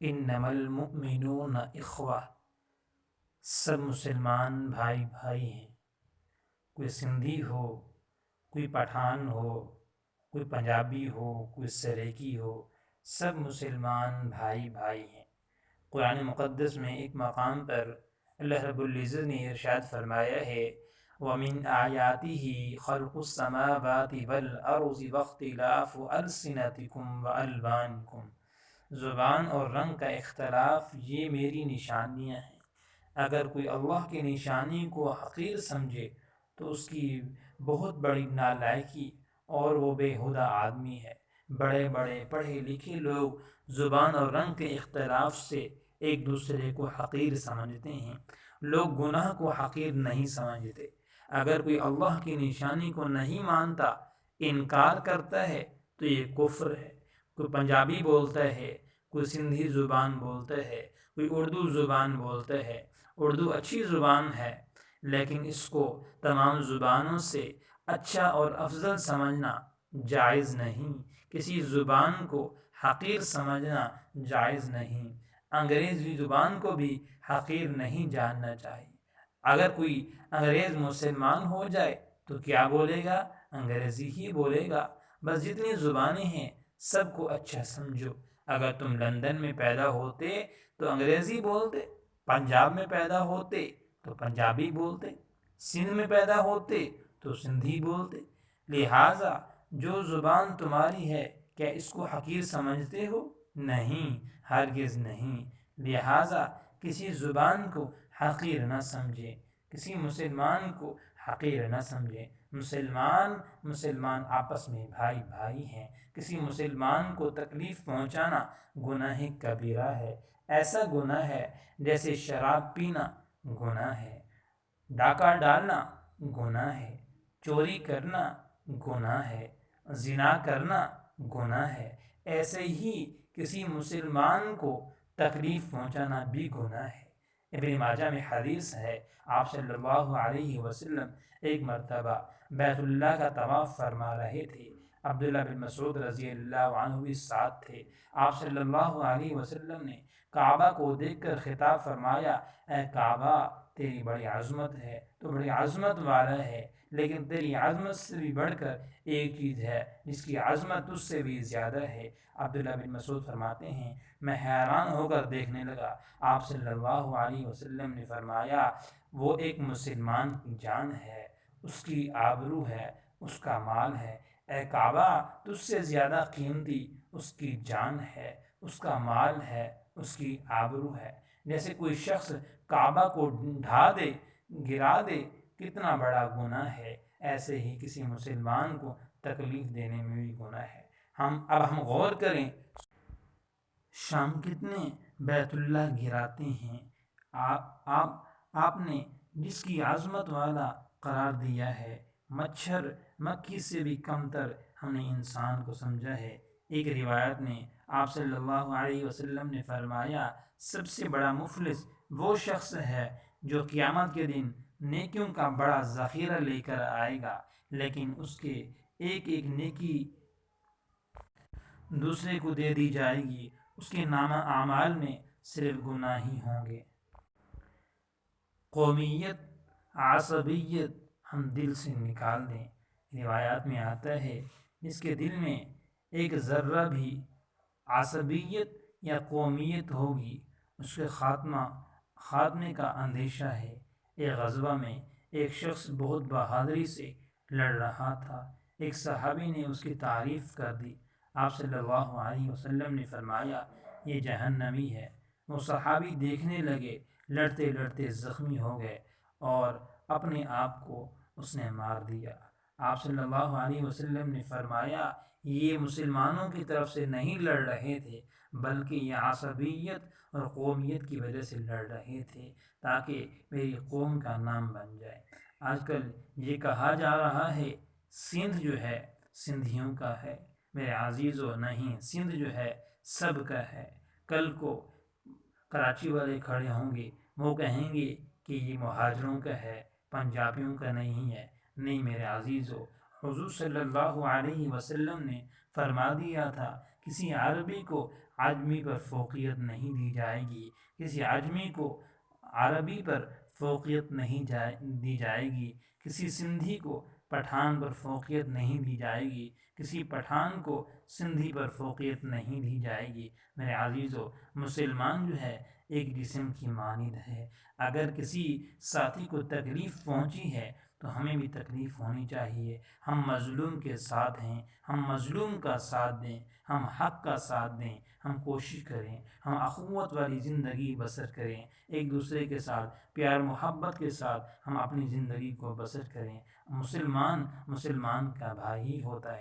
انما المؤمنون اخوہ، سب مسلمان بھائی بھائی ہیں، کوئی سندھی ہو، کوئی پٹھان ہو، کوئی پنجابی ہو، کوئی سریکی ہو، سب مسلمان بھائی بھائی ہیں۔ قرآن مقدس میں ایک مقام پر اللہ رب العزت نے ارشاد فرمایا ہے وَمِنْ آیَاتِهِ خَلْقُ السَّمَاوَاتِ وَالْأَرْضِ وَاخْتِلَافُ أَلْسِنَتِكُمْ وَأَلْوَانِكُمْ، زبان اور رنگ کا اختلاف یہ میری نشانیاں ہیں۔ اگر کوئی اللہ کی نشانی کو حقیر سمجھے تو اس کی بہت بڑی نالائکی اور وہ بے ہدہ آدمی ہے۔ بڑے بڑے پڑھے لکھے لوگ زبان اور رنگ کے اختلاف سے ایک دوسرے کو حقیر سمجھتے ہیں، لوگ گناہ کو حقیر نہیں سمجھتے۔ اگر کوئی اللہ کی نشانی کو نہیں مانتا، انکار کرتا ہے تو یہ کفر ہے۔ کوئی پنجابی بولتا ہے، کوئی سندھی زبان بولتا ہے، کوئی اردو زبان بولتا ہے۔ اردو اچھی زبان ہے، لیکن اس کو تمام زبانوں سے اچھا اور افضل سمجھنا جائز نہیں، کسی زبان کو حقیر سمجھنا جائز نہیں۔ انگریزی زبان کو بھی حقیر نہیں جاننا چاہیے۔ اگر کوئی انگریز مسلمان ہو جائے تو کیا بولے گا؟ انگریزی ہی بولے گا۔ بس جتنی زبانیں ہیں سب کو اچھا سمجھو۔ اگر تم لندن میں پیدا ہوتے تو انگریزی بولتے، پنجاب میں پیدا ہوتے تو پنجابی بولتے، سندھ میں پیدا ہوتے تو سندھی بولتے۔ لہٰذا جو زبان تمہاری ہے کیا اس کو حقیر سمجھتے ہو؟ نہیں، ہرگز نہیں۔ لہٰذا کسی زبان کو حقیر نہ سمجھے، کسی مسلمان کو حقیر نہ سمجھے۔ مسلمان آپس میں بھائی بھائی ہیں۔ کسی مسلمان کو تکلیف پہنچانا گناہ کبیرہ ہے۔ ایسا گناہ ہے جیسے شراب پینا گناہ ہے، ڈاکہ ڈالنا گناہ ہے، چوری کرنا گناہ ہے، زنا کرنا گناہ ہے۔ ایسے ہی کسی مسلمان کو تکلیف پہنچانا بھی گناہ ہے۔ ابن ماجہ میں حدیث ہے، آپ صلی اللہ علیہ وسلم ایک مرتبہ بیت اللہ کا طواف فرما رہے تھے۔ عبداللہ بن مسعود رضی اللہ عنہ بھی ساتھ تھے۔ آپ صلی اللہ علیہ وسلم نے کعبہ کو دیکھ کر خطاب فرمایا، اے کعبہ تیری بڑی عظمت ہے، تو بڑی عظمت والا ہے، لیکن تیری عظمت سے بھی بڑھ کر ایک چیز ہے جس کی عظمت اس سے بھی زیادہ ہے۔ عبداللہ بن مسعود فرماتے ہیں میں حیران ہو کر دیکھنے لگا، آپ صلی اللہ علیہ وسلم نے فرمایا وہ ایک مسلمان کی جان ہے، اس کی آبرو ہے، اس کا مال ہے۔ اے کعبہ تجھ سے زیادہ قیمتی اس کی جان ہے، اس کا مال ہے، اس کی آبرو ہے۔ جیسے کوئی شخص کعبہ کو ڈھا دے، گرا دے، کتنا بڑا گناہ ہے، ایسے ہی کسی مسلمان کو تکلیف دینے میں بھی گناہ ہے۔ اب ہم غور کریں، شام کتنے بیت اللہ گراتے ہیں۔ آپ نے جس کی عظمت والا قرار دیا ہے، مچھر مکھی سے بھی کمتر ہم نے انسان کو سمجھا ہے۔ ایک روایت میں آپ صلی اللہ علیہ وسلم نے فرمایا سب سے بڑا مفلس وہ شخص ہے جو قیامت کے دن نیکیوں کا بڑا ذخیرہ لے کر آئے گا، لیکن اس کے ایک ایک نیکی دوسرے کو دے دی جائے گی، اس کے نامہ اعمال میں صرف گناہ ہی ہوں گے۔ قومیت، عصبیت ہم دل سے نکال دیں۔ روایات میں آتا ہے جس کے دل میں ایک ذرہ بھی عصبیت یا قومیت ہوگی اس کے خاتمے کا اندیشہ ہے۔ ایک غزوہ میں ایک شخص بہت بہادری سے لڑ رہا تھا، ایک صحابی نے اس کی تعریف کر دی۔ آپ صلی اللہ علیہ وسلم نے فرمایا یہ جہنمی ہے۔ وہ صحابی دیکھنے لگے، لڑتے لڑتے زخمی ہو گئے اور اپنے آپ کو اس نے مار دیا۔ آپ صلی اللہ علیہ وسلم نے فرمایا یہ مسلمانوں کی طرف سے نہیں لڑ رہے تھے، بلکہ یہ عصبیت اور قومیت کی وجہ سے لڑ رہے تھے تاکہ میری قوم کا نام بن جائے۔ آج کل یہ کہا جا رہا ہے سندھ جو ہے سندھیوں کا ہے، میرے عزیزو نہیں، سندھ جو ہے سب کا ہے۔ کل کو کراچی والے کھڑے ہوں گے، وہ کہیں گے کہ یہ مہاجروں کا ہے، پنجابیوں کا نہیں ہے۔ نہیں میرے عزیزو، حضور صلی اللہ علیہ وسلم نے فرما دیا تھا کسی عربی کو عجمی پر فوقیت نہیں دی جائے گی، کسی عجمی کو عربی پر فوقیت نہیں دی جائے گی، کسی سندھی کو پٹھان پر فوقیت نہیں دی جائے گی، کسی پٹھان کو سندھی پر فوقیت نہیں دی جائے گی۔ میرے عزیزو، مسلمان جو ہے ایک جسم کی مانند ہے۔ اگر کسی ساتھی کو تکلیف پہنچی ہے تو ہمیں بھی تکلیف ہونی چاہیے۔ ہم مظلوم کے ساتھ ہیں، ہم مظلوم کا ساتھ دیں، ہم حق کا ساتھ دیں، ہم کوشش کریں، ہم اخوت والی زندگی بسر کریں، ایک دوسرے کے ساتھ پیار محبت کے ساتھ ہم اپنی زندگی کو بسر کریں۔ مسلمان کا بھائی ہوتا ہے۔